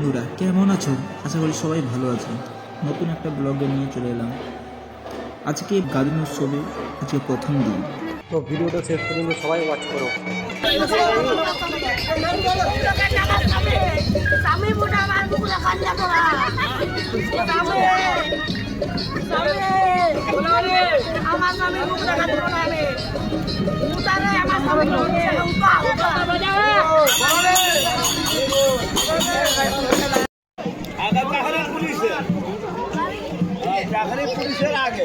বন্ধুরা, কেমন আছো? আশা করি সবাই ভালো আছে। নতুন একটা ব্লগে নিয়ে চলে এলাম। আজকে গাজন উৎসবে আজকে প্রথম দিন। তো ভিডিওটা শেষ পর্যন্ত সবাই ওয়াচ করো। পুলিশের আগে